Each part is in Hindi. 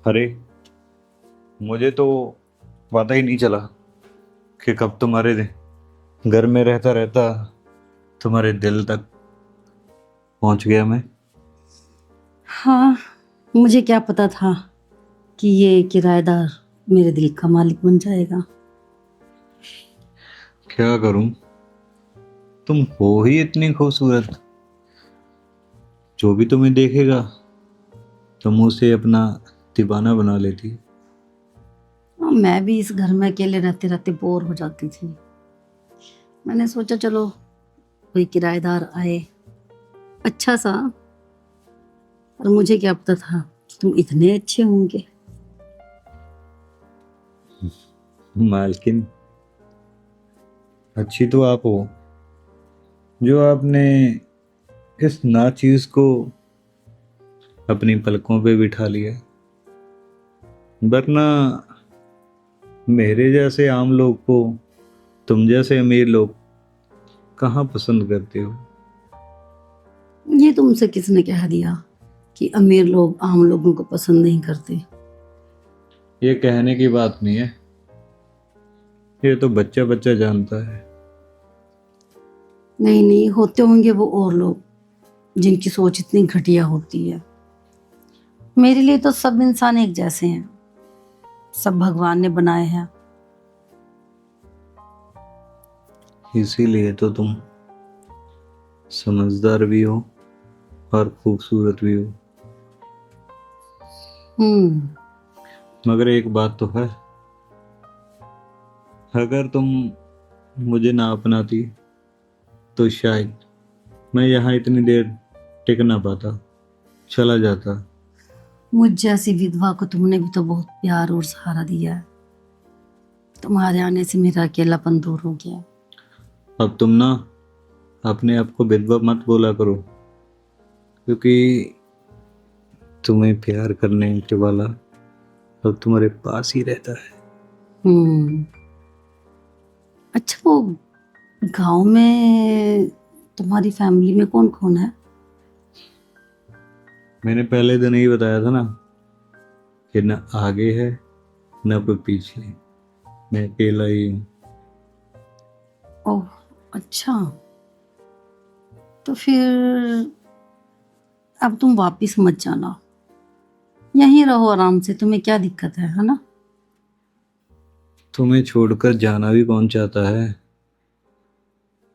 अरे, मुझे तो पता ही नहीं चला कि कब तुम्हारे घर में रहता रहता तुम्हारे दिल तक पहुंच गया मैं। हाँ, मुझे क्या पता था कि ये किराएदार मेरे दिल का मालिक बन जाएगा। क्या करूं, तुम हो ही इतनी खूबसूरत। जो भी तुम्हें देखेगा तुम उसे अपना दीवाना बना लेती। मैं भी इस घर में अकेले रहते रहते बोर हो जाती थी। मैंने सोचा चलो कोई किराएदार आए अच्छा सा। और मुझे क्या पता था कि तुम इतने अच्छे होंगे। मालकिन, अच्छी तो आप हो जो आपने इस नाचीज को अपनी पलकों पे बिठा लिया। वरना मेरे जैसे आम लोग को तुम जैसे अमीर लोग कहाँ पसंद करते हो। ये तुमसे किसने कह दिया कि अमीर लोग आम लोगों को पसंद नहीं करते। ये कहने की बात नहीं है, ये तो बच्चा बच्चा जानता है। नहीं नहीं, होते होंगे वो और लोग जिनकी सोच इतनी घटिया होती है। मेरे लिए तो सब इंसान एक जैसे हैं, सब भगवान ने बनाए हैं। इसीलिए तो तुम समझदार भी हो और खूबसूरत भी हो। हम्म। मगर एक बात तो है, अगर तुम मुझे ना अपनाती तो शायद मैं यहाँ इतनी देर टिक ना पाता, चला जाता। मुझ जैसी विधवा को तुमने भी तो बहुत प्यार और सहारा दिया है। तुम्हारे आने से मेरा अकेलापन दूर हो गया। अब तुम ना अपने आप को विधवा मत बोला करो, क्योंकि तुम्हें प्यार करने के वाला अब तुम्हारे पास ही रहता है। हम्म। अच्छा, वो गांव में तुम्हारी फैमिली में कौन कौन है? मैंने पहले दिन ही बताया था ना कि न आगे है न कोई पीछे, मैं अकेला ही हूँ। ओह, अच्छा। तो फिर अब तुम वापिस मत जाना, यहीं रहो आराम से। तुम्हें क्या दिक्कत है ना? तुम्हें छोड़कर जाना भी कौन चाहता है।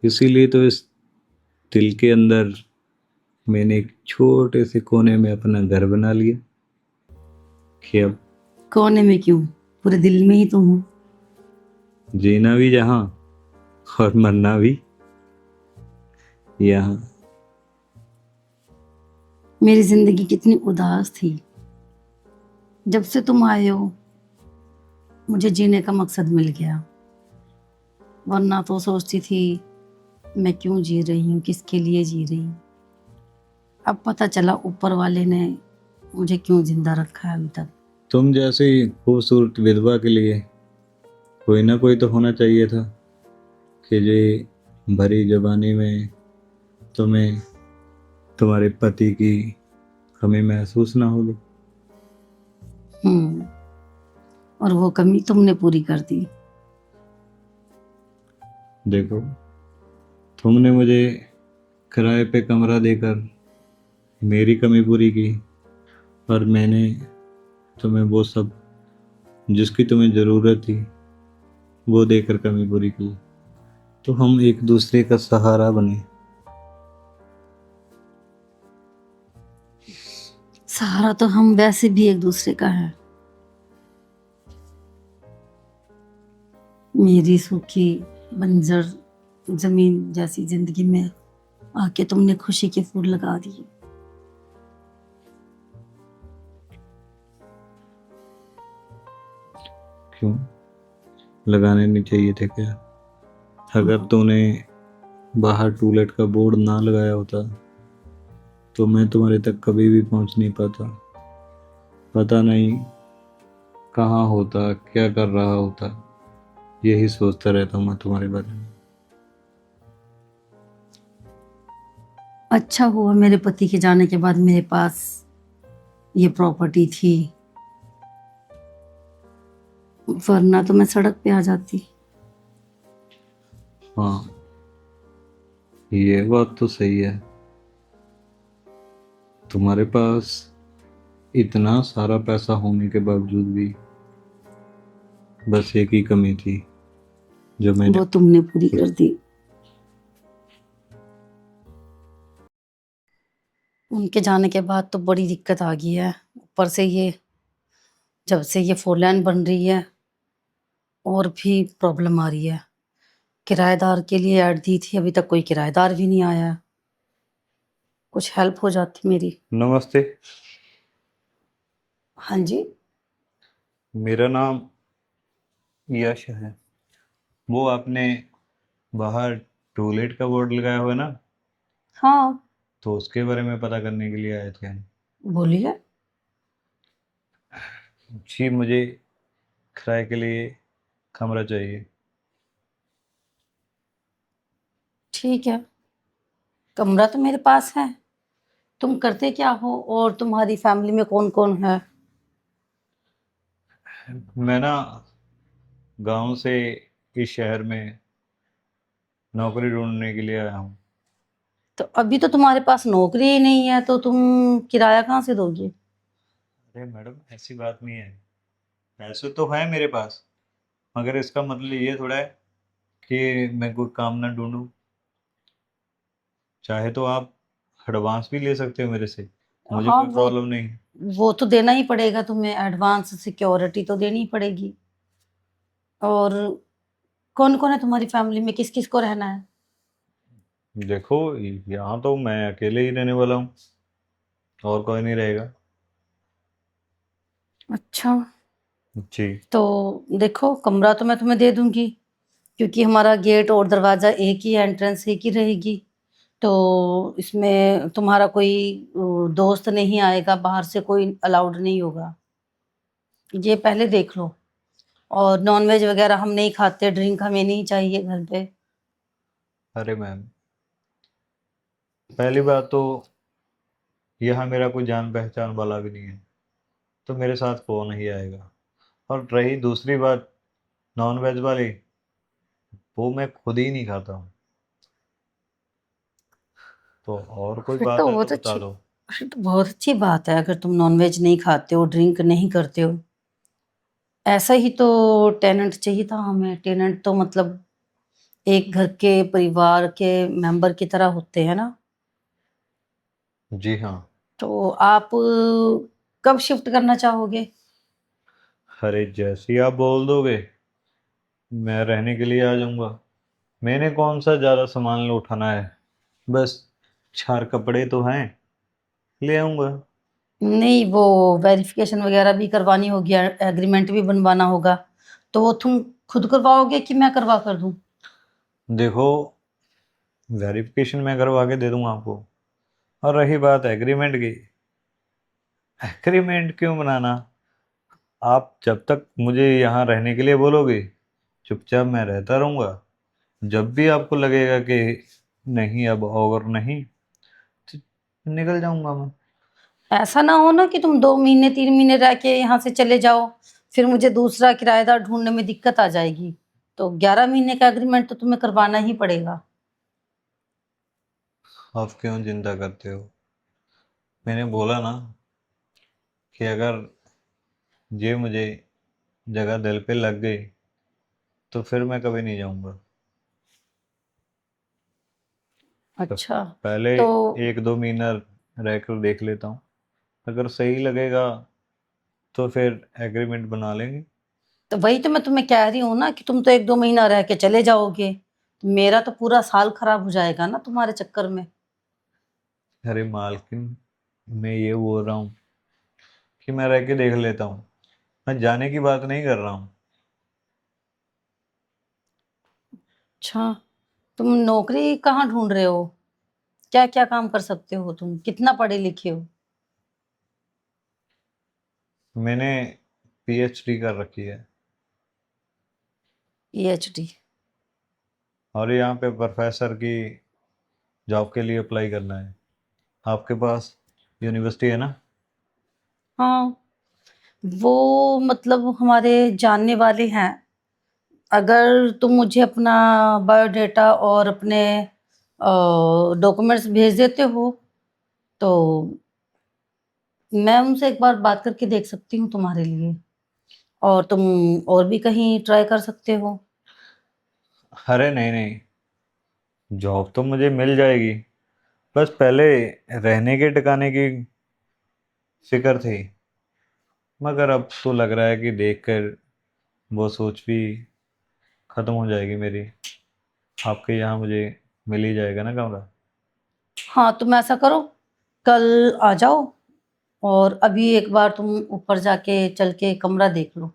इसीलिए तो इस दिल के अंदर मैंने एक छोटे से कोने में अपना घर बना लिया कि अब कोने में क्यों, पूरे दिल में ही तुम हो। जीना भी जहाँ और मरना भी यहाँ। मेरी जिंदगी कितनी उदास थी, जब से तुम आए हो मुझे जीने का मकसद मिल गया। वरना तो सोचती थी मैं क्यों जी रही हूँ, किसके लिए जी रही हूँ। अब पता चला ऊपर वाले ने मुझे क्यों जिंदा रखा है अभी तक। तुम जैसी खूबसूरत विधवा के लिए कोई ना कोई तो होना चाहिए था कि जे भरी जवानी में तुम्हें तुम्हारे पति की कमी महसूस ना होगी। हम्म। और वो कमी तुमने पूरी कर दी। देखो, तुमने मुझे किराए पे कमरा देकर मेरी कमी पूरी की, और मैंने तुम्हें वो सब जिसकी तुम्हें ज़रूरत थी वो देकर कमी पूरी की। तो हम एक दूसरे का सहारा बने। सहारा तो हम वैसे भी एक दूसरे का है। मेरी सूखी बंजर जमीन जैसी जिंदगी में आके तुमने खुशी के फूल लगा दिए। क्यों लगाने नहीं चाहिए थे क्या? अगर तूने बाहर टूलेट का बोर्ड ना लगाया होता तो मैं तुम्हारे तक कभी भी पहुंच नहीं पाता। पता नहीं कहाँ होता, क्या कर रहा होता, यही सोचता रहता हूँ मैं तुम्हारे बारे में। अच्छा हुआ मेरे पति के जाने के बाद मेरे पास ये प्रॉपर्टी थी, वरना तो मैं सड़क पे आ जाती। हाँ, ये बात तो सही है। तुम्हारे पास इतना सारा पैसा होने के बावजूद भी बस एक ही कमी थी जो मैंने। वो तुमने पूरी कर दी। उनके जाने के बाद तो बड़ी दिक्कत आ गई है। ऊपर से ये जब से ये 4 लेन बन रही है और भी प्रॉब्लम आ रही है। किराएदार के लिए ऐड दी थी, अभी तक कोई किराएदार भी नहीं आया है। कुछ हेल्प हो जाती मेरी। नमस्ते, हाँ जी। मेरा नाम यश है। वो आपने बाहर टॉयलेट का बोर्ड लगाया हुआ है ना, हाँ, तो उसके बारे में पता करने के लिए आए थे हम। बोलिए। जी, मुझे किराए के लिए कमरा चाहिए। ठीक है, कमरा तो मेरे पास है। तुम करते क्या हो और तुम्हारी फैमिली में कौन कौन है? मैं ना गांव से इस शहर में नौकरी ढूंढने के लिए आया हूँ। तो अभी तो तुम्हारे पास नौकरी ही नहीं है, तो तुम किराया कहाँ से दोगे? अरे मैडम, ऐसी बात नहीं है। पैसे तो है मेरे पास, मगर इसका मतलब ये थोड़ा है कि मैं कोई काम ना ढूंढूं। चाहे तो आप एडवांस भी ले सकते हो मेरे से, मुझे हाँ, कोई प्रॉब्लम नहीं है। वो तो देना ही पड़ेगा तुम्हें, एडवांस सिक्योरिटी तो देनी ही पड़ेगी। और कौन कौन है तुम्हारी फैमिली में, किस किस को रहना है? देखो, यहाँ तो मैं अकेले ही रहने वाला हूँ, और कोई नहीं रहेगा। अच्छा, जी। तो देखो कमरा तो मैं तुम्हें दे दूंगी, क्योंकि हमारा गेट और दरवाज़ा एक ही, एंट्रेंस एक ही रहेगी। तो इसमें तुम्हारा कोई दोस्त नहीं आएगा, बाहर से कोई अलाउड नहीं होगा। ये पहले देख लो। और नॉनवेज वगैरह हम नहीं खाते, ड्रिंक हमें नहीं चाहिए घर पे। अरे मैम, पहली बात तो यहाँ मेरा कोई जान पहचान वाला भी नहीं है, तो मेरे साथ कौन ही आएगा। और रही दूसरी बात नॉन वेज वाली, वो मैं खुद ही नहीं खाता हूँ। तो और कोई फिर बात तो है तो बहुत बता अच्छी दो। फिर तो बहुत अच्छी बात है, अगर तुम नॉनवेज नहीं खाते हो, ड्रिंक नहीं करते हो। ऐसा ही तो टेनेंट चाहिए था हमें। टेनेंट तो मतलब एक घर के परिवार के मेंबर की तरह होते हैं ना। जी हाँ। तो आप कब शिफ्ट करना चाहोगे? अरे जैसे ही आप बोल दोगे, मैं रहने के लिए आ जाऊंगा। मैंने कौन सा ज़्यादा सामान उठाना है, बस 4 कपड़े तो हैं, ले आऊंगा। नहीं, वो वेरिफिकेशन वगैरह भी करवानी होगी, एग्रीमेंट भी बनवाना होगा। तो वो तुम खुद करवाओगे कि मैं करवा कर दूं? देखो, वेरिफिकेशन मैं करवा के दे दूंगा आपको। और रही बात एग्रीमेंट की, एग्रीमेंट क्यों बनाना? आप जब तक मुझे यहाँ रहने के लिए बोलोगे, चुपचाप मैं रहता रहूँगा। जब भी आपको लगेगा कि नहीं, अब और नहीं, तो निकल जाऊंगा मैं। ऐसा ना हो ना कि तुम 2 महीने 3 महीने रह के यहाँ से चले जाओ, फिर मुझे दूसरा किराएदार ढूंढने में दिक्कत आ जाएगी। तो 11 महीने का एग्रीमेंट तो तुम्हें करवाना ही पड़ेगा। आप क्यों चिंता करते हो? मैंने बोला ना कि अगर ये मुझे जगह दिल पे लग गई, तो फिर मैं कभी नहीं जाऊंगा। तो अच्छा, पहले तो 1-2 महीना रह कर देख लेता हूँ, अगर सही लगेगा तो फिर एग्रीमेंट बना लेंगे। वही तो मैं तुम्हें कह रही हूँ ना कि तुम तो 1 2 महीना रह के चले जाओगे। मेरा तो पूरा साल खराब हो जाएगा ना तुम्हारे चक्कर में। अरे मालकिन, मैं ये बोल रहा हूँ कि मैं रह के देख लेता हूँ, मैं जाने की बात नहीं कर रहा हूँ। अच्छा, तुम नौकरी कहाँ ढूंढ रहे हो? क्या क्या काम कर सकते हो तुम, कितना पढ़े लिखे हो? मैंने पीएचडी कर रखी है, पीएचडी? और यहाँ पे प्रोफेसर की जॉब के लिए अप्लाई करना है। आपके पास यूनिवर्सिटी है ना? हाँ, वो मतलब हमारे जानने वाले हैं। अगर तुम मुझे अपना बायोडाटा और अपने डॉक्यूमेंट्स भेज देते हो तो मैं उनसे एक बार बात करके देख सकती हूँ तुम्हारे लिए। और तुम और भी कहीं ट्राई कर सकते हो। अरे नहीं नहीं, जॉब तो मुझे मिल जाएगी, बस पहले रहने के ठिकाने की फिक्र थी। मगर अब तो लग रहा है कि देखकर वो सोच भी खत्म हो जाएगी मेरी। आपके यहाँ मुझे मिल ही जाएगा ना कमरा। हाँ, तुम ऐसा करो, कल आ जाओ और अभी एक बार तुम ऊपर जाके चल के कमरा देख लो।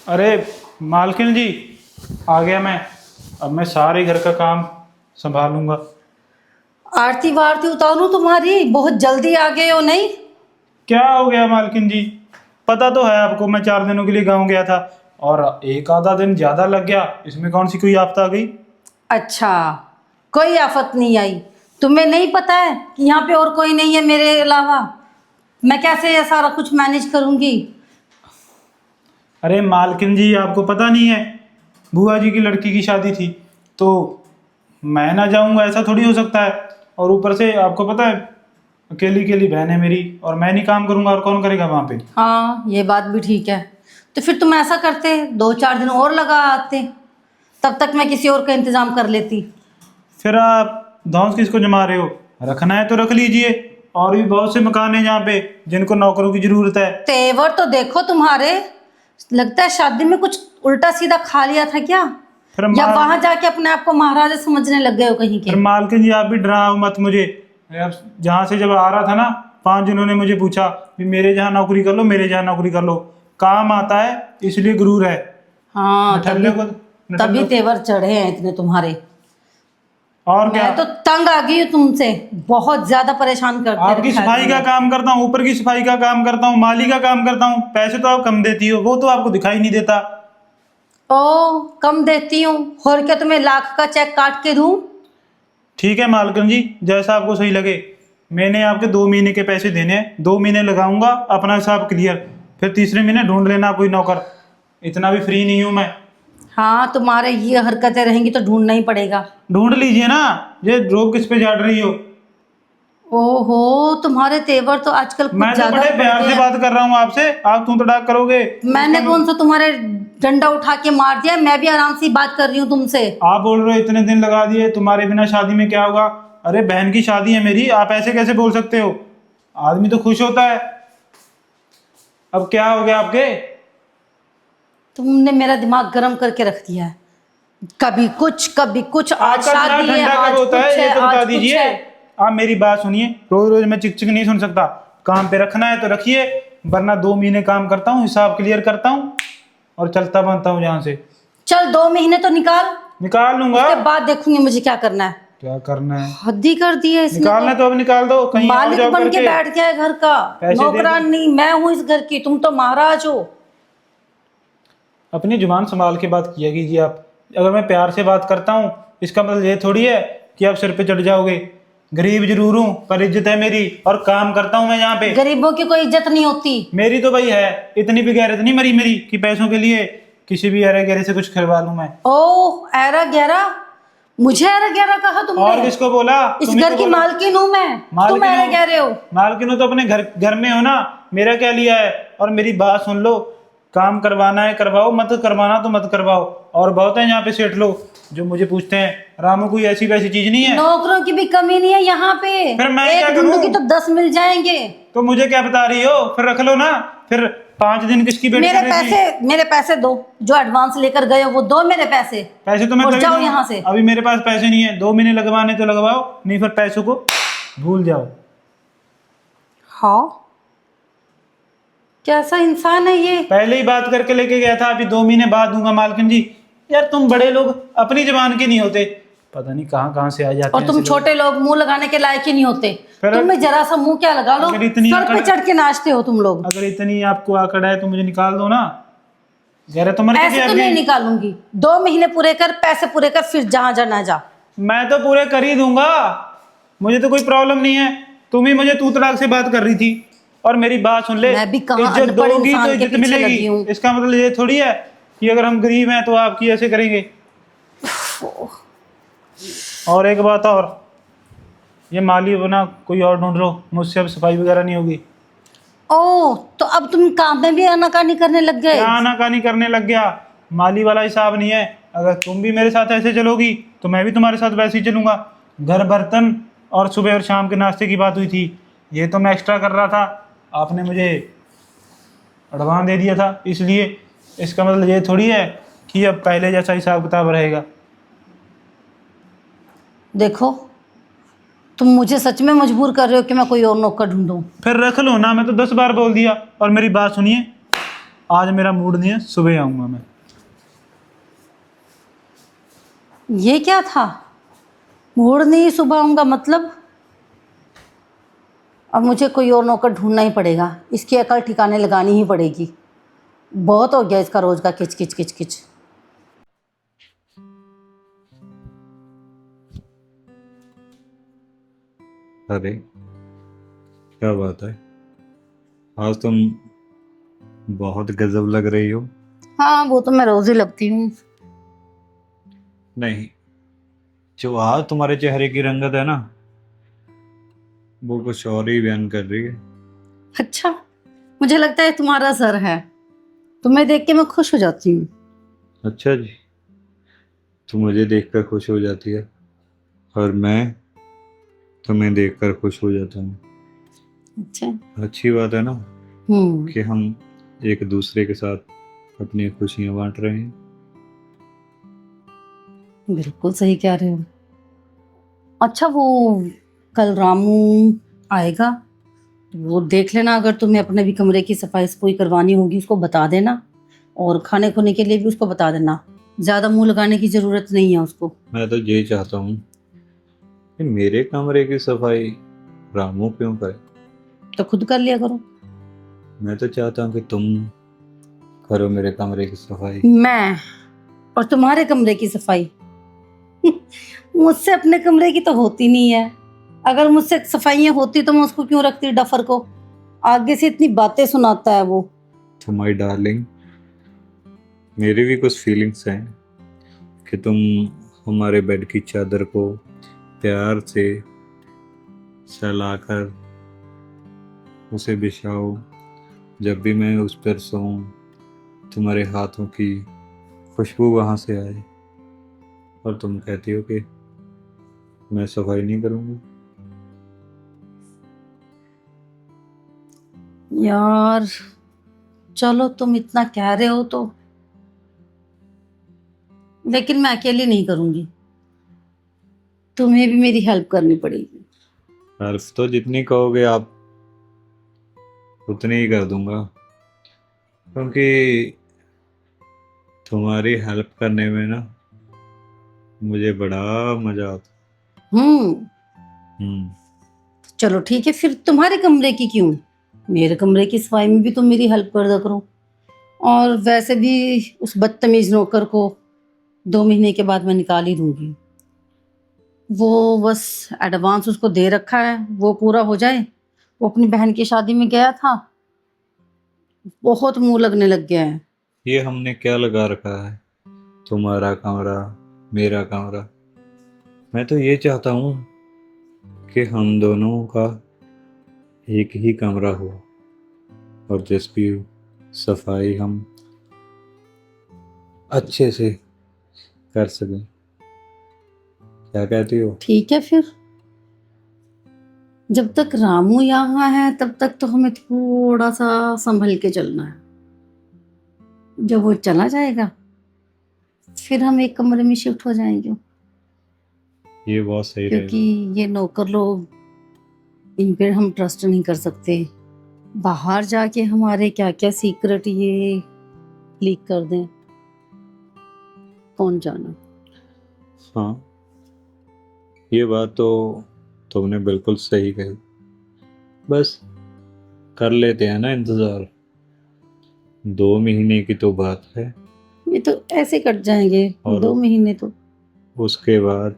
अरे मालकिन जी, आ गया मैं। अब मैं सारे घर का काम संभालूंगा। आरती वारती उतारू तुम्हारी, बहुत जल्दी आ गए हो नहीं? क्या हो गया मालकिन जी? पता तो है आपको, मैं 4 दिनों के लिए गाँव गया था और एक आधा दिन ज्यादा लग गया। इसमें कौन सी कोई आफत आ गई? अच्छा, कोई आफत नहीं आई। तुम्हें नहीं पता है कि यहाँ पे और कोई नहीं है मेरे अलावा? मैं कैसे ये सारा कुछ मैनेज करूंगी? अरे मालकिन जी, आपको पता नहीं है, बुआ जी की लड़की की शादी थी तो मैं ना जाऊंगा ऐसा थोड़ी हो सकता है। और ऊपर से आपको पता है, अकेली अकेली बहन है मेरी और मैं नहीं काम करूंगा और कौन करेगा वहां पे? हाँ, ये बात भी ठीक है। तो फिर तुम ऐसा करते, 2-4 दिन और लगा आते, तब तक मैं किसी और का इंतजाम कर लेती। फिर आप धौंस किसको जमा रहे हो? रखना है तो रख लीजिए। और भी बहुत से मकान हैं जहाँ पे जिनको नौकरों की जरूरत है। तेवर तो देखो तुम्हारे, लगता है शादी में कुछ उल्टा सीधा खा लिया था क्या? फिर या माल वहां जाके अपने आप को महाराजा समझने लग गए हो कहीं के? फिर मालकिन जी, आप भी डराओ मत मुझे। अब जहाँ से जब आ रहा था ना, 5 जनों ने मुझे पूछा कि मेरे जहाँ नौकरी कर लो, मेरे जहाँ नौकरी कर लो। काम आता है इसलिए गुरूर है। हाँ, नठल्ले तभी को तभी नठल्ले तेवर चढ़े हैं इतने तुम्हारे। और क्या? मैं तो तंग आ गई हूँ तुमसे, बहुत ज्यादा परेशान करते आपकी रखा है सफाई का तुमने। काम करता हूँ, ऊपर की सफाई का काम करता हूँ, माली का काम करता हूँ। पैसे तो आप कम देती हो, वो तो आपको दिखाई नहीं देता। ओ, कम देती हूँ? और क्या तुम्हें लाख का चेक काट के दूं? ठीक है मालकिन जी, जैसा आपको सही लगे। मैंने आपके 2 महीने के पैसे देने हैं, 2 महीने लगाऊंगा, अपना हिसाब क्लियर। फिर तीसरे महीने ढूंढ लेना कोई नौकर। इतना भी फ्री नहीं हूं मैं। हाँ, तुम्हारे ये हरकतें रहेंगी तो ढूंढना ही पड़ेगा। ढूंढ लीजिए ना। ये रोक किस पे झाड़ रही हो? ओहो, तुम्हारे तेवर तो आजकल मैं कुछ तो ज्यादा बड़े ही बढ़ प्यार गए से हैं। बात कर रहा हूँ आपसे, आप तू तड़ाक करोगे तो मैंने इसका कौन सा तुम्हारे डंडा उठा के मार दिया? मैं भी आराम से ही बात कर रही हूँ तुमसे। आप बोल रहे हो इतने दिन लगा दिए, तुम्हारे बिना शादी में क्या होगा? अरे बहन की शादी है मेरी, आप ऐसे कैसे बोल सकते हो? आदमी तो खुश होता है। अब क्या हो गया आपके? तुमने मेरा दिमाग गर्म करके रख दिया है। कभी कुछ कभी कुछ, आज आपका दिमाग शादी है, ठंडा कब आज होता कुछ है है, ये तो बता आज कुछ दीजिए। है। आप मेरी बात सुनिए, रोज रोज मैं चिक चिक नहीं सुन सकता। काम पे रखना है तो रखिए, वरना 2 महीने काम करता हूँ, हिसाब क्लियर करता हूँ और चलता बनता हूँ जहाँ से। चल, 2 महीने तो निकाल, निकाल लूंगा। उसके बाद देखूंगी मुझे क्या करना है। क्या करना है? हद ही कर दी है इसने निकालना है तो। तो अब निकाल दो, कहीं और मालिक जॉब बन के करके। बैठ गया है घर का। पैसे दे दो। नौकरान नहीं, मैं हूँ इस घर की, तुम तो महाराज हो। अपनी जुबान संभाल के बात किया कीजिए आप। अगर मैं प्यार से बात करता हूँ, इसका मतलब ये थोड़ी है कि आप सिर पे चढ़ जाओगे। गरीब जरूर हूँ पर इज्जत है मेरी, और काम करता हूँ मैं यहाँ पे। गरीबों की कोई इज्जत नहीं होती। मेरी तो भाई है, इतनी भी गैरत नहीं मरी मेरी कि पैसों के लिए किसी भी अरे गहरे से कुछ खिलवा लूं मैं। ओ, ऐरा गहरा? मुझे ऐरा गहरा कहा और तुमने? किसको बोला? इस तुम्ही घर को की बोला। मालकिन हूँ मैं, तुम मालकिन ऐरा हो। कह रहे हो? मालकिन हो तो अपने घर घर में हो ना, मेरा क्या लिया है? और मेरी बात सुन लो, काम करवाना है करवाओ, मत करवाना तो मत करवाओ। और बहुत है यहाँ पे सेठ लोग जो मुझे पूछते हैं, रामू कोई ऐसी वैसी चीज नहीं है। नौकरों की भी कमी नहीं है यहाँ पे। फिर मैं क्या एक करूं? ढूंढूंगी तो 10 मिल जाएंगे। तो मुझे क्या बता रही हो? फिर रख लो ना। फिर 5 दिन किसकी वेट मेरे कर रही थी? पैसे, मेरे पैसे दो, जो एडवांस लेकर गए हो वो दो मेरे पैसे। पैसे तो मैं और तभी जाओ दूंगा। यहाँ से। अभी मेरे पास पैसे नहीं है, 2 महीने लगवाने तो लगवाओ, नहीं फिर पैसों को भूल जाओ। हाँ, कैसा इंसान है ये? पहले ही बात करके लेके गया था, अभी 2 महीने बाद दूंगा मालकिन जी। यार तुम बड़े लोग अपनी जबान के नहीं होते, पता नहीं कहाँ कहाँ से आ जाते और हैं तुम ऐसे लोग। छोटे लोग मुंह लगाने के लायक ही नहीं होते। फिर तुम्हें जरा सा मुंह क्या लगा लो, अगर इतनी सर पे अकड़- चढ़ के नाचते हो तुम लोग। अगर इतनी आपको आकड़ है तो मुझे निकाल दो ना। गैरत उम्र की थी ऐसे तो नहीं आपकी। निकालूंगी, 2 महीने पूरे कर, पैसे पूरे कर, फिर जहां जाना जा। मैं तो पूरे कर ही दूंगा, मुझे तो कोई प्रॉब्लम नहीं है। तुम ही मुझे तू तड़ाक से बात कर रही थी। और मेरी बात सुन ले, मैं भी कहाँ इज्जत अनपढ़ दोगी तो इंसान के इज्जत पीछे मिलेगी। लगी हूँ। इसका मतलब ये थोड़ी है कि अगर हम गरीब हैं तो आपकी ऐसे करेंगे। और एक बात और, ये माली बना कोई और ढूंढ लो, मुझसे अब सफाई वगैरह नहीं होगी। ओ, तो अब तुम काम में भी आनाकानी करने लग गए। क्या आनाकानी करने लग गया? माली वाला हिसाब नहीं है। अगर तुम भी मेरे साथ ऐसे चलोगी तो मैं भी तुम्हारे साथ वैसे ही चलूंगा। घर बर्तन और सुबह और शाम के नाश्ते की बात हुई थी, ये तो मैं एक्स्ट्रा कर रहा था, आपने मुझे एडवांस दे दिया था इसलिए। इसका मतलब ये थोड़ी है कि अब पहले जैसा हिसाब किताब रहेगा। देखो, तुम मुझे सच में मजबूर कर रहे हो कि मैं कोई और नौकर ढूंढूं। फिर रख लो ना, मैं तो 10 बार बोल दिया। और मेरी बात सुनिए, आज मेरा मूड नहीं है, सुबह आऊँगा मैं। ये क्या था? मूड नहीं, सुबह आऊंगा मतलब? अब मुझे कोई और नौकर ढूंढना ही पड़ेगा, इसकी अकल ठिकाने लगानी ही पड़ेगी। बहुत हो गया इसका रोज का किच किच किच किच। अरे क्या बात है, आज तुम बहुत गजब लग रही हो। हाँ, वो तो मैं रोज ही लगती हूँ। नहीं, जो आज तुम्हारे चेहरे की रंगत है ना, वो कुछ और ही बयान कर रही है। अच्छा, मुझे लगता है तुम्हारा सर है। तुम्हें देख के मैं खुश हो जाती हूँ। अच्छा जी, तुम मुझे देखकर खुश हो जाती है और मैं तुम्हें देखकर खुश हो जाता हूँ। अच्छा। अच्छी बात है ना हम्म। कि हम एक दूसरे के साथ अपनी खुशियां बांट रहे हैं। बिल्कुल सही कह रहे हो। अच्छा, वो कल रामू आएगा, वो देख लेना। अगर तुम्हें अपने भी कमरे की सफाई सफाई करवानी होगी उसको बता देना, और खाने खोने के लिए भी उसको बता देना। ज्यादा मुंह लगाने की जरूरत नहीं है उसको। मैं तो यही चाहता हूँ कि मेरे कमरे की सफाई रामू क्यों करे। तो खुद कर लिया करो। मैं तो चाहता हूँ कि तुम करो मेरे कमरे की सफाई। मैं और तुम्हारे कमरे की सफाई? मुझसे अपने कमरे की तो होती नहीं है। अगर मुझसे सफाइयाँ होती तो मैं उसको क्यों रखती डफर को। आगे से इतनी बातें सुनाता है वो। तो माय डार्लिंग, मेरी भी कुछ फीलिंग्स हैं कि तुम हमारे बेड की चादर को प्यार से सहलाकर उसे बिछाओ। जब भी मैं उस पर सोऊं, तुम्हारे हाथों की खुशबू वहां से आए, और तुम कहती हो कि मैं सफाई नहीं करूंगी। यार चलो, तुम इतना कह रहे हो तो, लेकिन मैं अकेली नहीं करूंगी। तुम्हें भी मेरी हेल्प करनी पड़ेगी। हेल्प तो जितनी कहोगे आप उतनी ही कर दूंगा, क्योंकि तुम्हारी हेल्प करने में ना मुझे बड़ा मजा आता। हम्म। हम्म। चलो ठीक है, फिर तुम्हारे कमरे की क्यों, मेरे कमरे की सफाई में भी तुम मेरी हेल्प कर दिया करो। और वैसे भी उस बदतमीज नौकर को 2 महीने के बाद मैं निकाल ही दूंगी। वो बस एडवांस उसको दे रखा है, वो पूरा हो जाए। वो अपनी बहन की शादी में गया था, बहुत मुंह लगने लग गया है। ये हमने क्या लगा रखा है, तुम्हारा कमरा मेरा कमरा। मैं तो ये चाहता हूँ कि हम दोनों का एक ही कमरा हो, और जिसकी सफाई हम अच्छे से कर सकें। क्या कहती हो? ठीक है फिर, जब तक रामू यहाँ है तब तक तो हमें थोड़ा सा संभल के चलना है। जब वो चला जाएगा फिर हम एक कमरे में शिफ्ट हो जाएंगे। ये बहुत सही क्योंकि रहेगा। ये नौकर लोग, इन पे हम ट्रस्ट नहीं कर सकते। बाहर जाके हमारे क्या क्या सीक्रेट ये लीक कर दें, कौन जाना। हाँ, ये बात तो तुमने बिल्कुल सही कही। बस कर लेते हैं ना इंतज़ार। 2 महीने की तो बात है, ये तो ऐसे कट जाएंगे और 2 महीने तो। उसके बाद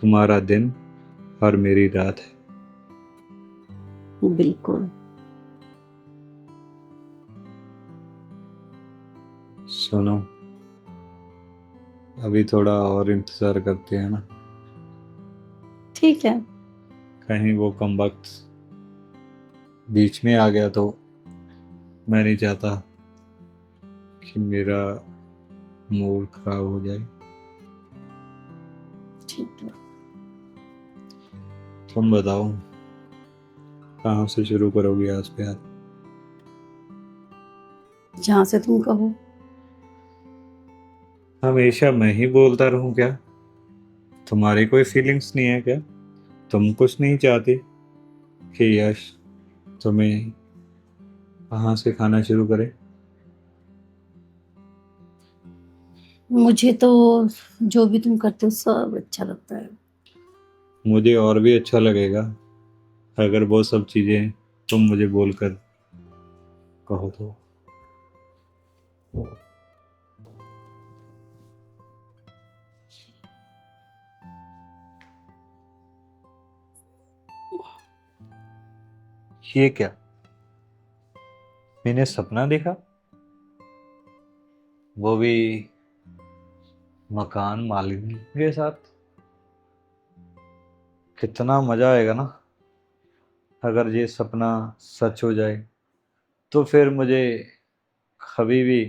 तुम्हारा दिन और मेरी रात है। बिल्कुल। सुनो, अभी थोड़ा और इंतजार करते हैं ना, ठीक है। कहीं वो कमबख्त बीच में आ गया तो मैं नहीं चाहता कि मेरा मूड खराब हो जाए। ठीक है। तुम बताओ, कहाँ से शुरू करोगी आज प्यार? जहाँ से तुम कहो। हमेशा मैं ही बोलता रहूं क्या? तुम्हारी कोई फीलिंग्स नहीं है क्या? तुम कुछ नहीं चाहती कि यश तुम्हें कहाँ से खाना शुरू करे? मुझे तो जो भी तुम करते हो सब अच्छा लगता है। मुझे और भी अच्छा लगेगा अगर वो सब चीजें तुम मुझे बोलकर कहो तो। ये क्या, मैंने सपना देखा? वो भी मकान मालिक के साथ? कितना मजा आएगा ना अगर ये सपना सच हो जाए। तो फिर मुझे कभी भी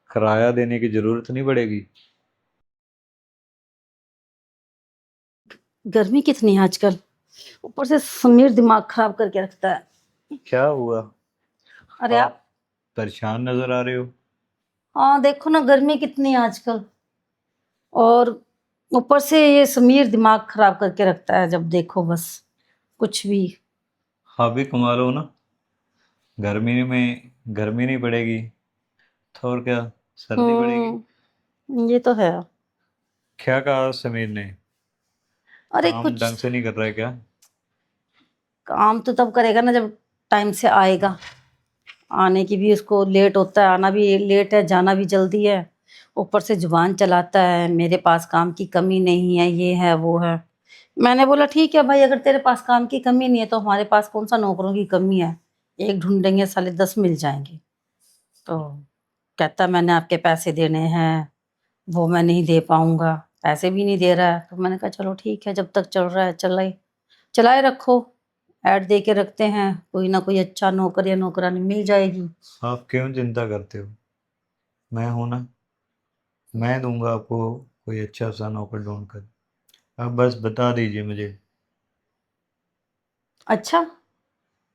किराया देने की जरूरत नहीं पड़ेगी। गर्मी कितनी है आजकल, ऊपर से समीर दिमाग खराब करके रखता है। क्या हुआ, अरे आप आप। परेशान नजर आ रहे हो? हाँ देखो ना, गर्मी कितनी है आजकल, और ऊपर से ये समीर दिमाग खराब करके रखता है जब देखो बस कुछ भी। आप भी कमा लो ना, गर्मी में गर्मी नहीं पड़ेगी तो और क्या, सर्दी पड़ेगी। ये तो है। क्या कहा समीर ने? अरे काम कुछ ढंग से नहीं कर रहा है क्या? काम तो तब करेगा ना जब टाइम से आएगा। आने की भी उसको लेट होता है, आना भी लेट है, जाना भी जल्दी है। ऊपर से जुबान चलाता है मेरे पास काम की कमी नहीं है, ये है वो है। मैंने बोला ठीक है भाई, अगर तेरे पास काम की कमी नहीं है तो हमारे पास कौन सा नौकरों की कमी है। एक ढूंढेंगे साले 10 मिल जाएंगे। तो कहता मैंने आपके पैसे देने हैं, वो मैं नहीं दे पाऊंगा। पैसे भी नहीं दे रहा है तो मैंने कहा चलो ठीक है, जब तक चल रहा है चलाए चलाए रखो। ऐड दे के रखते हैं, कोई ना कोई अच्छा नौकर या नौकरानी मिल जाएगी। आप क्यों चिंता करते हो? मैं हूं ना, मैं दूंगा आपको कोई अच्छा सा नौकर ढूंढ कर। आप बस बता दीजिए मुझे। अच्छा,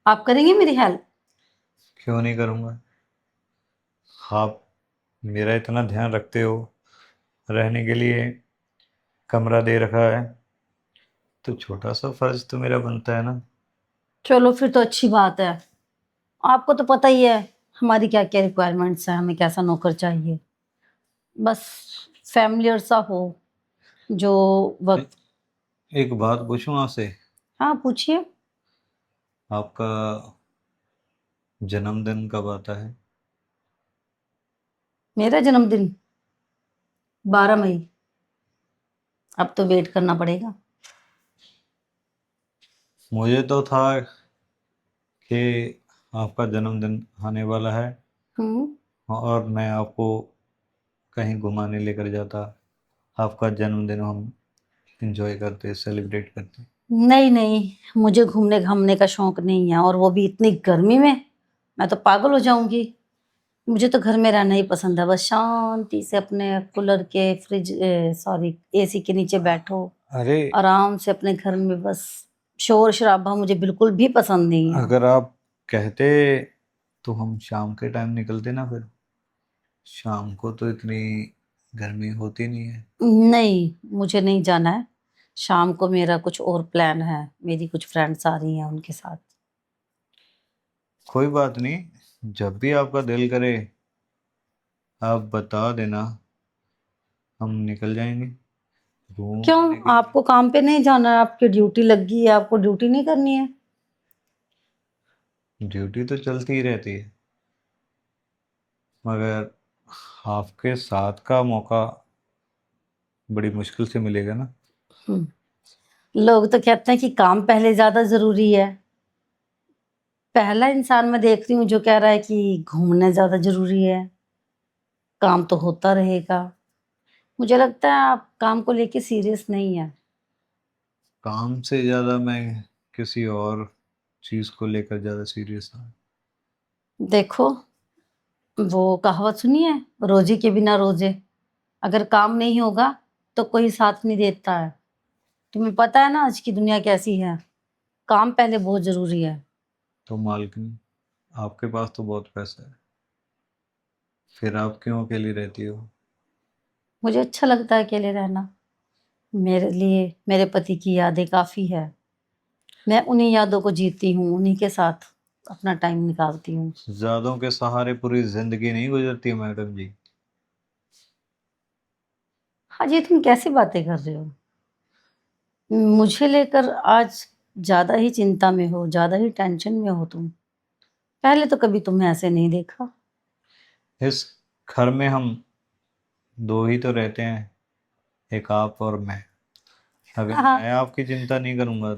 आप करेंगे मेरी हेल्प? क्यों नहीं करूंगा? आप मेरा इतना ध्यान रखते हो, रहने के लिए कमरा दे रखा है, तो छोटा सा फर्ज तो मेरा बनता है ना। चलो फिर तो अच्छी बात है। आपको तो पता ही है हमारी क्या क्या रिक्वायरमेंट्स हैं, हमें कैसा नौकर चाहिए। बस फैमिलियर सा हो, जो वक्त। एक बात पूछूं आपसे? हाँ पूछिए। आपका जन्मदिन कब आता है? मेरा जन्मदिन 12 मई। अब तो वेट करना पड़ेगा। मुझे तो था कि आपका जन्मदिन आने वाला है हम्म। और मैं आपको कहीं घुमाने लेकर जाता, आपका जन्मदिन हम एंजॉय करते, सेलिब्रेट करते। नहीं नहीं, मुझे घूमने घामने का शौक नहीं है, और वो भी इतनी गर्मी में। मैं तो पागल हो जाऊंगी। मुझे तो घर में रहना ही पसंद है, बस शांति से अपने कूलर के फ्रिज सॉरी एसी के नीचे बैठो, अरे, आराम से अपने घर में बस। शोर शराबा मुझे बिल्कुल भी पसंद नहीं है। अगर आप कहते तो हम शाम के टाइम निकलते ना फिर। शाम को तो इतनी गर्मी होती नहीं है। नहीं, मुझे नहीं जाना है। शाम को मेरा कुछ और प्लान है, मेरी कुछ फ्रेंड्स आ रही हैं उनके साथ। कोई बात नहीं, जब भी आपका दिल करे आप बता देना, हम निकल जाएंगे क्यों, घूमने के लिए। आपको काम पे नहीं जाना है? आपकी ड्यूटी लगी है, आपको ड्यूटी नहीं करनी है? ड्यूटी तो चलती ही रहती है, मगर आपके साथ का मौका बड़ी मुश्किल से मिलेगा ना। हम्म, लोग तो कहते हैं कि काम पहले ज्यादा जरूरी है। पहला इंसान मैं देख रही हूँ जो कह रहा है कि घूमना ज्यादा जरूरी है, काम तो होता रहेगा। मुझे लगता है आप काम को लेके सीरियस नहीं है। काम से ज़्यादा मैं किसी और चीज़ को लेकर ज़्यादा सीरियस हूँ। देखो, वो कहावत सुनी है, रोजी के बिना रोजे। अगर काम नहीं होगा तो कोई साथ नहीं देता है। तुम्हें पता है ना आज की दुनिया कैसी है, काम पहले बहुत जरूरी है। तो मालकिन, आपके पास तो बहुत पैसा है, फिर आप क्यों अकेली रहती हो? मुझे अच्छा लगता है अकेले रहना। मेरे लिए मेरे पति की यादें काफी है। मैं उन्हीं यादों को जीती हूँ, उन्हीं के साथ अपना टाइम निकालती हूँ। ज़्यादों के सहारे पूरी जिंदगी नहीं गुजरती मैडम जी। हाँ जी, तुम कैसी बातें कर रहे हो? मुझे लेकर आज ज्यादा ही चिंता में हो, ज्यादा ही टेंशन में हो तुम। पहले तो कभी तुम्हें ऐसे नहीं देखा। इस घर में हम दो ही तो रहते हैं, एक आप और मैं। अगर हाँ मैं आपकी चिंता नहीं करूंगा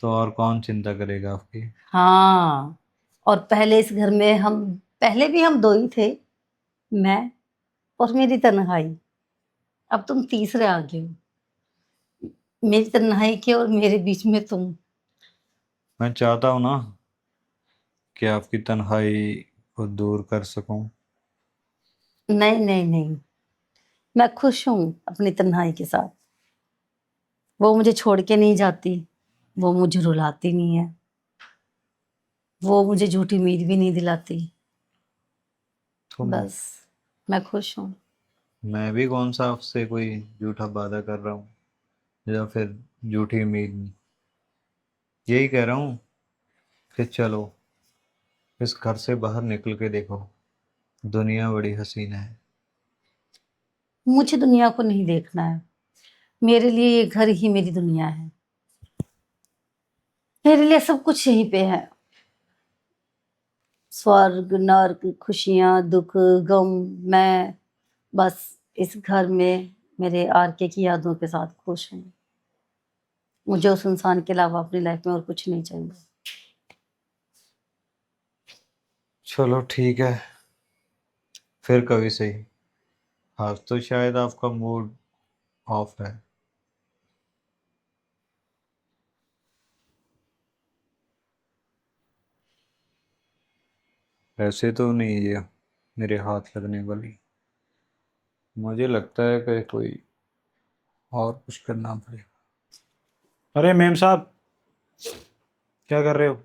तो और कौन चिंता करेगा आपकी? हाँ, और पहले इस घर में हम, पहले भी हम दो ही थे, मैं और मेरी तन्हाई। अब तुम तीसरे आ गए हो, मेरी तन्हाई के और मेरे बीच में तुम। मैं चाहता हूँ ना कि आपकी तन्हाई को दूर कर सकूं। नहीं नहीं नहीं, मैं खुश हूँ अपनी तन्हाई के साथ। वो मुझे छोड़ के नहीं जाती, वो मुझे रुलाती नहीं है, वो मुझे झूठी उम्मीद भी नहीं दिलाती। तो बस मैं खुश हूँ। मैं भी कौन सा आपसे कोई झूठा वादा कर रहा हूँ या फिर झूठी उम्मीद। यही कह रहा हूँ कि चलो इस घर से बाहर निकल के देखो, दुनिया बड़ी हसीन है। मुझे दुनिया को नहीं देखना है, मेरे लिए ये घर ही मेरी दुनिया है। मेरे लिए सब कुछ यहीं पे है, स्वर्ग नर्क, खुशियां दुख गम। मैं बस इस घर में मेरे आरके की यादों के साथ खुश हूँ। मुझे उस इंसान के अलावा अपनी लाइफ में और कुछ नहीं चाहिए। चलो ठीक है, फिर कभी सही। आज तो शायद आपका मूड ऑफ है। ऐसे तो नहीं ये मेरे हाथ लगने वाली। मुझे लगता है कि कोई और कुछ करना पड़ेगा। अरे मेम साहब, क्या कर रहे हो?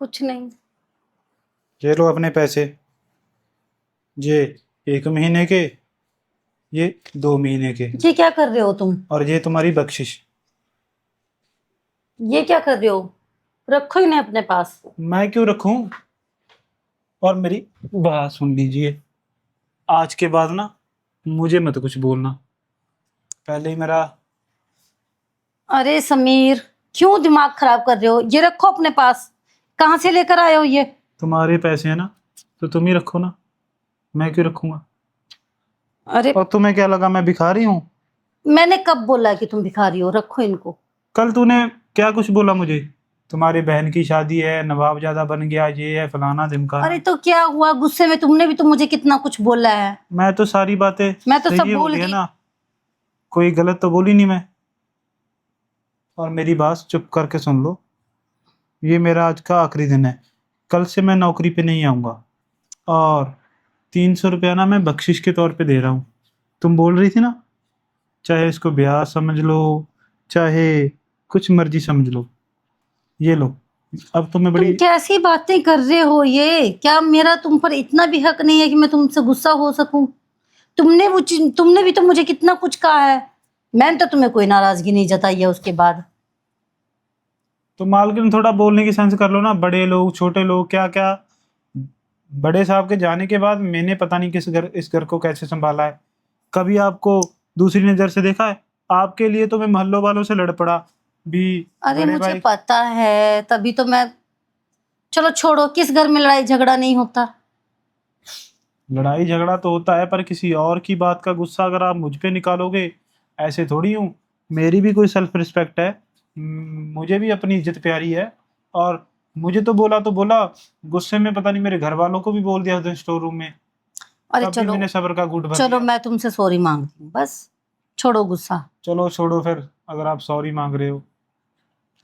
कुछ नहीं। ये लो अपने पैसे, ये 1 महीने के, ये 2 महीने के, ये क्या कर रहे हो तुम? और ये तुम्हारी बख्शिश। ये क्या कर रहे हो? रखो इन्हें अपने पास। मैं क्यों रखूं? और मेरी बात सुन लीजिए, आज के बाद ना मुझे मत कुछ बोलना। पहले ही मेरा, अरे समीर, क्यों दिमाग खराब कर रहे हो? ये रखो अपने पास। कहाँ से लेकर आए हो ये? तुम्हारे पैसे हैं ना, तो तुम ही रखो ना, मैं क्यों रखूंगा? अरे और तुम्हें क्या लगा मैं भिखारी हूँ? मैंने कब बोला कि तुम भिखारी हो? रखो इनको। कल तूने क्या कुछ बोला मुझे, तुम्हारी बहन की शादी है, नवाबजादा बन गया, ये है फलाना अरे ढिमकाना। तो क्या हुआ, गुस्से में तुमने भी तो मुझे कितना कुछ बोला है। मैं तो सारी बातें मैं तो सही सब ही भूल बोली है गई। ना, कोई गलत तो बोली नहीं मैं। और मेरी बात चुप करके सुन लो, ये मेरा आज का आखिरी दिन है, कल से मैं नौकरी पे नहीं आऊँगा। और 300 रुपया ना मैं बख्शिश के तौर पे दे रहा हूँ। तुम बोल रही थी ना, चाहे इसको ब्याह समझ लो, चाहे कुछ मर्जी समझ लो, ये लो। अब तुम्हें तुम बड़ी, कैसी बातें कर रहे हो? ये क्या, मेरा तुम पर इतना भी हक नहीं है कि मैं तुमसे गुस्सा हो सकूं? तुमने भी तो मुझे कितना कुछ कहा है। मैंने तो तुम्हें कोई नाराजगी नहीं जताई है उसके बाद। तो मालकिन थोड़ा बोलने की सेंस कर लो ना, बड़े लोग छोटे लोग क्या क्या। बड़े साहब के जाने के बाद मैंने पता नहीं इस घर को कैसे संभाला है। कभी आपको दूसरी नजर से देखा है? आपके लिए तो मैं मोहल्लों वालों से लड़ पड़ा भी, अरे बड़े मुझे भाई। पता है, तभी तो मैं, चलो छोड़ो, किस घर में लड़ाई झगड़ा नहीं होता। लड़ाई झगड़ा तो होता है, पर किसी और की बात का गुस्सा अगर आप मुझ पे निकालोगे, ऐसे थोड़ी हूँ। मेरी भी कोई सेल्फ रिस्पेक्ट है। मुझे भी अपनी इज्जत प्यारी है। और मुझे तो बोला, गुस्से में पता नहीं मेरे घर वालों को भी बोल दिया उधर स्टोर रूम में। अरे तब भी चलो मैंने सब्र का घूंट भर चलो, लिया। मैं तुमसे सॉरी मांगती हूँ, बस छोड़ो गुस्सा। चलो छोड़ो फिर, अगर आप सॉरी मांग रहे हो।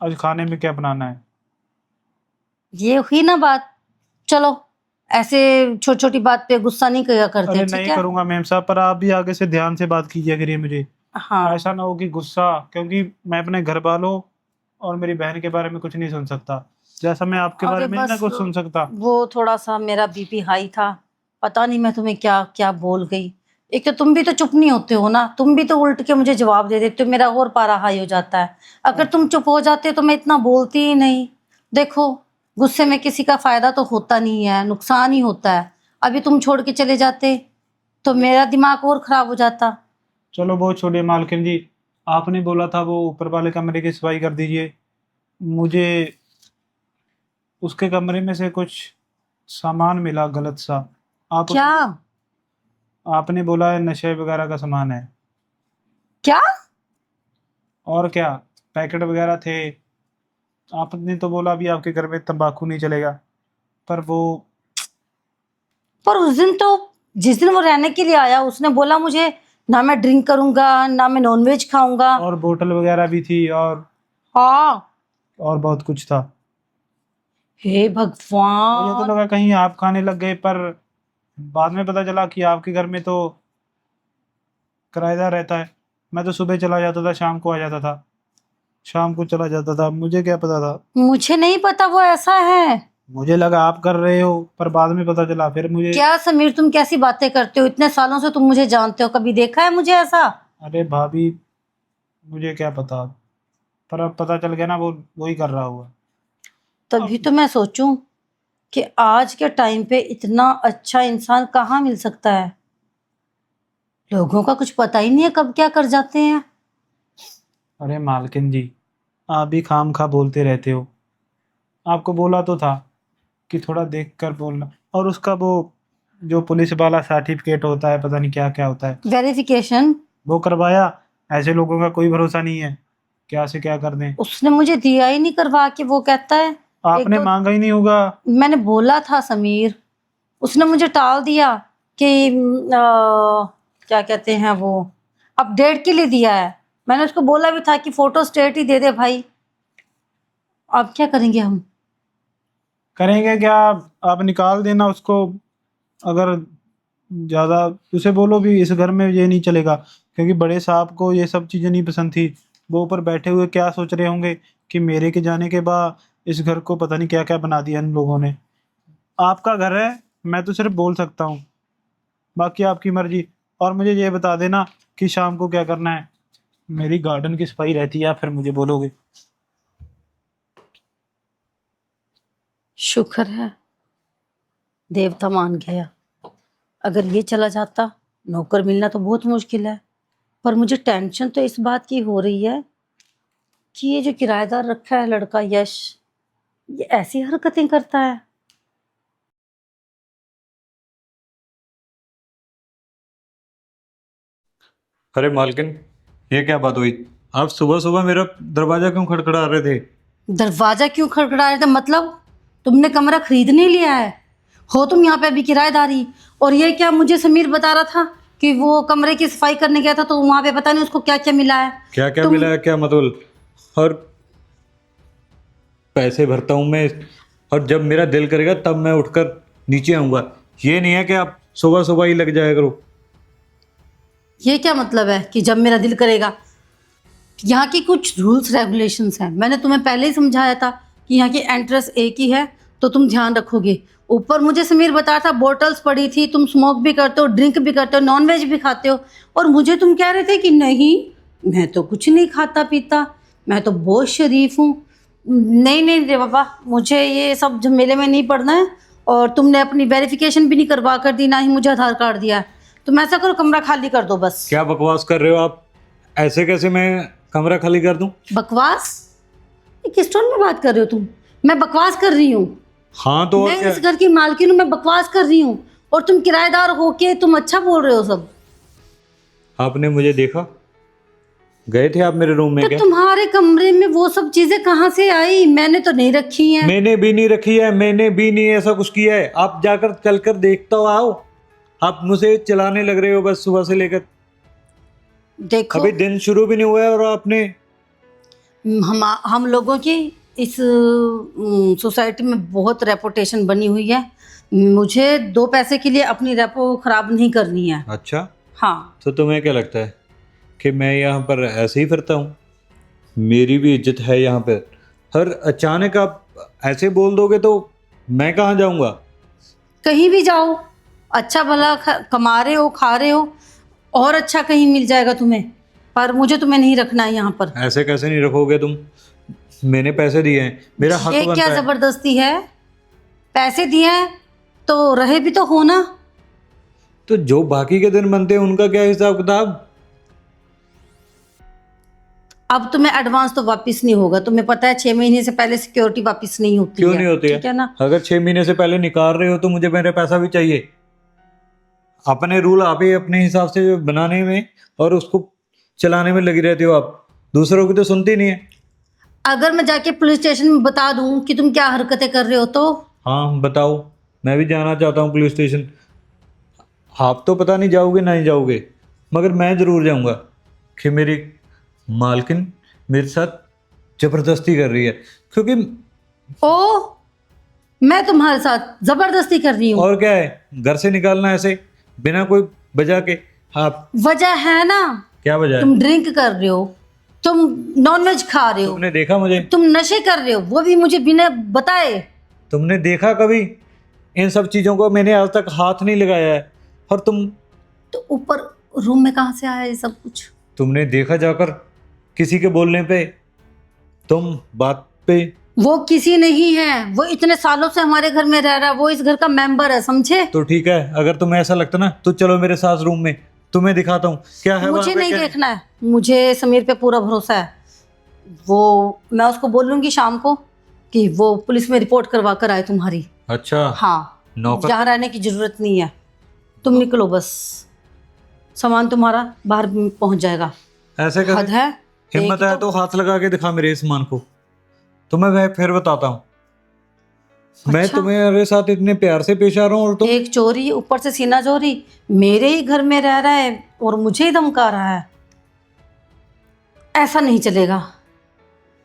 आज खाने में क्या बनाना है? ये हुई ना बात। चलो, ऐसे छोटी छोटी बात पे गुस्सा नहीं किया करते, अरे ठीक नहीं है? करूंगा मेम साहब, पर आप भी आगे से ध्यान से बात कीजिए करिए मुझे। हाँ। ऐसा ना हो कि गुस्सा, क्योंकि मैं अपने घर वालों और मेरी बहन के बारे में कुछ नहीं सुन सकता, जैसा मैं आपके बारे अरे में नहीं ना बस, कुछ सुन सकता। वो थोड़ा सा मेरा बीपी हाई था। पता नहीं मैं तुम्हें क्या क्या बोल गई। एक तो तुम भी तो चुप नहीं होते हो ना, तुम भी तो उल्ट के मुझे जवाब दे देते हो, मेरा और पारा हाई हो जाता है। अगर तुम चुप हो जाते तो मैं इतना बोलती ही नहीं। देखो, गुस्से में किसी का फायदा तो होता नहीं है, नुकसान ही होता है। अभी तुम छोड़ के चले जाते तो मेरा दिमाग और खराब हो जाता। चलो बहुत छोड़िए मालकिन जी, आपने बोला था वो ऊपर वाले कमरे की सफाई कर दीजिए। मुझे उसके कमरे में से कुछ सामान मिला गलत सा। आप क्या? आपने बोला है नशे वगैरह का सामान है। क्या? और क्या, पैकेट वगैरह थे। आपने तो बोला अभी आपके घर में तंबाकू नहीं चलेगा, पर वो पर उस दिन तो, जिस दिन वो रहने के लिए आया, उसने बोला मुझे ना मैं ड्रिंक करूंगा ना मैं नॉनवेज खाऊंगा। और बोतल वगैरह भी थी, हाँ। और बहुत कुछ था। हे मुझे तो भगवान। लगा कहीं आप खाने लग गए, पर बाद में पता चला कि आपके घर में तो किराएदार रहता है। मैं तो सुबह चला जाता था, शाम को आ जाता था, शाम को चला जाता था, मुझे क्या पता था। मुझे नहीं पता वो ऐसा है। मुझे लगा आप कर रहे हो, पर बाद में पता चला फिर मुझे। क्या समीर, तुम कैसी बातें करते हो? इतने सालों से तुम मुझे जानते हो, कभी देखा है मुझे ऐसा? अरे भाभी, मुझे क्या पता, पर अब पता चल गया ना, वो वही कर रहा हुआ। तभी तो मैं सोचूं कि आज के टाइम पे इतना अच्छा इंसान कहाँ मिल सकता है। लोगों का कुछ पता ही नहीं है कब क्या कर जाते हैं। अरे मालकिन जी, आप भी खाम खा बोलते रहते हो। आपको बोला तो था कि थोड़ा देख कर बोलना। और उसका वो जो पुलिस वाला सर्टिफिकेट होता है, पता नहीं क्या क्या होता है, वेरिफिकेशन वो करवाया। ऐसे लोगों का कोई भरोसा नहीं है, क्या से क्या कर दें। उसने मुझे दिया ही नहीं करवा के। वो कहता है, एक आपने तो मांगा ही नहीं होगा। मैंने बोला था समीर, उसने मुझे टाल दिया कि क्या कहते हैं वो, अपडेट के लिए दिया है। मैंने उसको बोला भी था कि फोटो स्टेट ही दे दे भाई। अब क्या करेंगे हम? करेंगे क्या, आप निकाल देना उसको। अगर ज़्यादा उसे बोलो भी इस घर में ये नहीं चलेगा, क्योंकि बड़े साहब को ये सब चीज़ें नहीं पसंद थी। वो ऊपर बैठे हुए क्या सोच रहे होंगे कि मेरे के जाने के बाद इस घर को पता नहीं क्या क्या बना दिया इन लोगों ने। आपका घर है, मैं तो सिर्फ बोल सकता हूँ, बाकी आपकी मर्जी। और मुझे ये बता देना कि शाम को क्या करना है। मेरी गार्डन की सफाई रहती है, या फिर मुझे बोलोगे। शुक्र है देवता मान गया। अगर ये चला जाता, नौकर मिलना तो बहुत मुश्किल है। पर मुझे टेंशन तो इस बात की हो रही है कि ये जो किराएदार रखा है लड़का यश, ये ऐसी हरकतें करता है। अरे मालकिन, ये क्या बात हुई? आप सुबह सुबह मेरा दरवाजा क्यों खड़खड़ा रहे थे? दरवाजा क्यों खड़खड़ा रहे थे मतलब? तुमने कमरा खरीद नहीं लिया है? हो तुम यहाँ पे अभी किराएदारी? और ये क्या, मुझे समीर बता रहा था कि वो कमरे की सफाई करने गया था तो वहां पे पता नहीं उसको क्या क्या मिला है। क्या क्या तुम मिला है, क्या मतलब? और पैसे भरता हूँ मैं, और जब मेरा दिल करेगा तब मैं उठकर नीचे आऊँगा। ये नहीं है कि आप सुबह सुबह ही लग जाया करो। ये क्या मतलब है कि जब मेरा दिल करेगा? यहाँ की कुछ रूल्स रेगुलेशंस हैं, मैंने तुम्हें पहले ही समझाया था कि यहाँ की एंट्रेंस एक ही है, तो तुम ध्यान रखोगे। ऊपर मुझे समीर बताया था बोटल्स पड़ी थी, तुम स्मोक भी करते हो, ड्रिंक भी करते हो, नॉनवेज भी खाते हो, और मुझे तुम कह रहे थे कि नहीं मैं तो कुछ नहीं खाता पीता, मैं तो बहुत शरीफ हूँ। नहीं नहीं रे बाबा, मुझे ये सब झमेले में नहीं पड़ना है। और तुमने अपनी वेरिफिकेशन भी नहीं करवा कर दी, ना ही मुझे आधार कार्ड दिया। तुम ऐसा करो, कमरा खाली कर दो बस। क्या बकवास कर रहे हो आप? ऐसे कैसे मैं कमरा खाली कर दूं? बकवास? ये किस टोन में बात कर रहे हो तुम? मैं बकवास कर रही हूँ? हाँ तो और मैं क्या? इस घर की मालकिन हूँ, मैं बकवास कर रही हूँ? और तुम किराएदार होके तुम अच्छा बोल रहे हो सब। आपने मुझे देखा? गए थे आप मेरे रूम में तो क्या? तुम्हारे कमरे में वो सब चीजें कहाँ से आई? मैंने तो नहीं रखी हैं। मैंने भी नहीं रखी है, मैंने भी नहीं ऐसा कुछ किया है। आप जाकर चलकर देखता हो आओ। आप मुझे चलाने लग रहे हो बस सुबह से लेकर। देखो अभी दिन शुरू भी नहीं हुआ है और आपने हम लोगों की इस सोसाइटी में बहुत रेपुटेशन बनी हुई है। मुझे 2 पैसे के लिए अपनी रेपो खराब नहीं करनी है। अच्छा, हाँ, तो तुम्हें क्या लगता है कि मैं यहाँ पर ऐसे ही फिरता हूँ? मेरी भी इज्जत है यहाँ पर। हर अचानक आप ऐसे बोल दोगे तो मैं कहाँ जाऊँगा? कहीं भी जाओ, अच्छा भला कमा रहे हो, खा रहे हो, और अच्छा कहीं मिल जाएगा तुम्हें, पर मुझे तुम्हें नहीं रखना है यहाँ पर। ऐसे कैसे नहीं रखोगे तुम? मैंने पैसे दिए हैं, मेरा हक ये बनता क्या है। जबरदस्ती है? पैसे दिए हैं तो रहे भी तो हो ना। तो जो बाकी के दिन बनते हैं उनका क्या हिसाब किताब? अब तुम्हें एडवांस तो वापस नहीं होगा, तुम्हें पता है 6 महीने से पहले सिक्योरिटी वापस नहीं होती क्यों है। नहीं होती ठीक है ना? अगर 6 महीने से पहले निकाल रहे हो तो मुझे मेरा पैसा भी चाहिए। अपने रूल आप ही अपने हिसाब से बनाने में और उसको चलाने में लगी रहती हो आप। दूसरों की तो सुनती नहीं है। अगर मैं जाके पुलिस स्टेशन में बता दूं कि तुम क्या हरकतें कर रहे हो तो? हाँ बताओ, मैं भी जाना चाहता हूँ पुलिस स्टेशन। आप तो पता नहीं जाओगे नहीं जाओगे, मगर मैं ज़रूर जाऊँगा कि मेरी मालकिन मेरे साथ ज़बरदस्ती कर रही है। क्योंकि ओ, मैं तुम्हारे साथ जबरदस्ती कर रही हूँ? और क्या है, घर से निकालना ऐसे बिना कोई वजह के? आप वजह है ना, क्या वजह है? तुम ड्रिंक कर रहे हो, तुम नॉनवेज खा रहे हो, तुमने देखा मुझे? तुम नशे कर रहे हो, वो भी मुझे बिना बताए। तुमने देखा कभी? इन सब चीज़ों को मैंने आज तक हाथ नहीं लगाया है। और तो ऊपर रूम में कहाँ से आया ये सब कुछ? तुमने देखा जाकर किसी के बोलने पे, तुम बात पे। वो किसी नहीं है, वो इतने सालों से हमारे घर में रह रहा है, वो इस घर का मेंबर है, समझे? तो ठीक है, अगर तुम्हें ऐसा लगता ना तो चलो मेरे साथ रूम में, तुम्हें दिखाता हूँ क्या है मुझे वहाँ पे, नहीं क्या है। देखना है, मुझे समीर पे पूरा भरोसा है। वो मैं उसको बोल लूंगी शाम को कि वो पुलिस में रिपोर्ट करवा कर आए तुम्हारी। अच्छा, हाँ, नौकर? यहाँ रहने की जरूरत नहीं है, तुम निकलो बस, सामान तुम्हारा बाहर पहुंच जाएगा। ऐसे हद कर है। हिम्मत है तो हाथ लगा के दिखा मेरे सामान को, तुम्हें मैं फिर बताता हूँ। मैं अच्छा। तुम्हारे साथ इतने प्यार से पेश आ रहा हूँ और तुम एक चोरी, ऊपर से सीना चोरी, मेरे ही घर में रह रहा है और मुझे ही धमका रहा है। ऐसा नहीं चलेगा।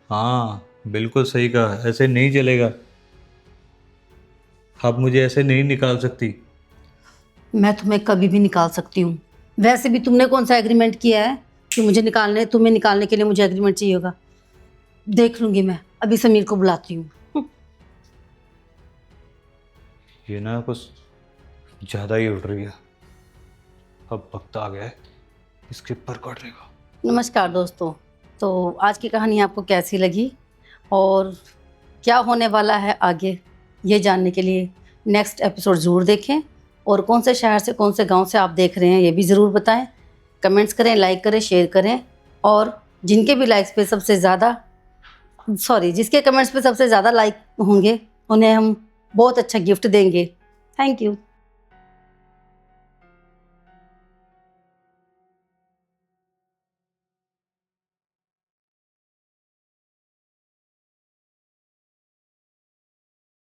हाँ बिल्कुल सही कहा, ऐसे नहीं चलेगा। आप मुझे ऐसे नहीं निकाल सकती। मैं तुम्हें कभी भी निकाल सकती हूँ। वैसे भी तुमने कौन सा एग्रीमेंट किया है कि मुझे निकालने, तुम्हें निकालने के लिए मुझे एग्रीमेंट चाहिए होगा? देख लूंगी मैं, अभी समीर को बुलाती हूँ। ये ना कुछ ज़्यादा ही उड़ रही है। अब वक्त आ गया है इसके पर काटने का। नमस्कार दोस्तों, तो आज की कहानी आपको कैसी लगी और क्या होने वाला है आगे, ये जानने के लिए नेक्स्ट एपिसोड ज़रूर देखें। और कौन से शहर से, कौन से गांव से आप देख रहे हैं ये भी ज़रूर बताएं। कमेंट्स करें, लाइक करें, शेयर करें। और जिनके भी लाइक्स पे सबसे ज़्यादा, जिसके कमेंट्स पे सबसे ज़्यादा लाइक होंगे उन्हें हम बहुत अच्छा गिफ्ट देंगे। Thank you.